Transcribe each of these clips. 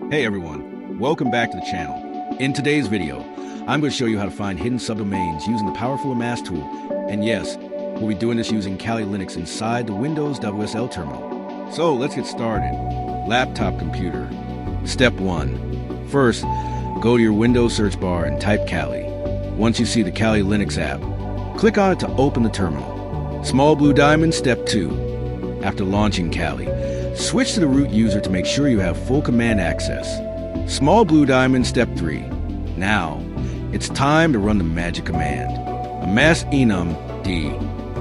Hey everyone, welcome back to the channel. In today's video, I'm going to show you how to find hidden subdomains using the powerful Amass tool. And yes, we'll be doing this using Kali Linux inside the Windows WSL terminal. So let's get started. Laptop computer. Step 1. First, go to your Windows search bar and type Kali. Once you see the Kali Linux app, click on it to open the terminal. Small blue diamond, step 2. After launching Kali, switch to the root user to make sure you have full command access. Small blue diamond, step 3. Now, it's time to run the magic command. Amass enum d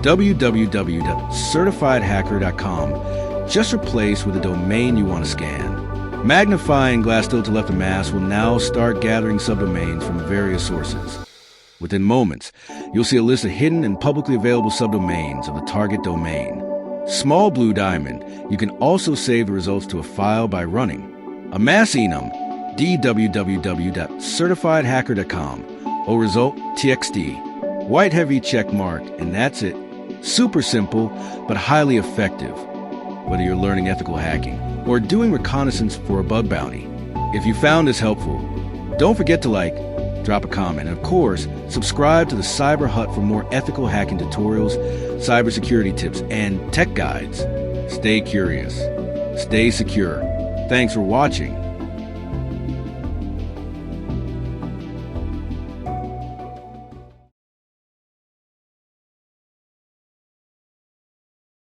www.certifiedhacker.com just replace with the domain you want to scan. Magnifying glass tilde to left Amass will now start gathering subdomains from various sources. Within moments, you'll see a list of hidden and publicly available subdomains of the target domain. Small blue diamond, you can also save the results to a file by running Amass enum d www.certifiedhacker.com or result txt. White heavy check mark, and that's it. Super simple, but highly effective. Whether you're learning ethical hacking or doing reconnaissance for a bug bounty. If you found this helpful, don't forget to like, drop a comment, and of course, subscribe to the Cyber Hut for more ethical hacking tutorials, cybersecurity tips, and tech guides. Stay curious. Stay secure. Thanks for watching.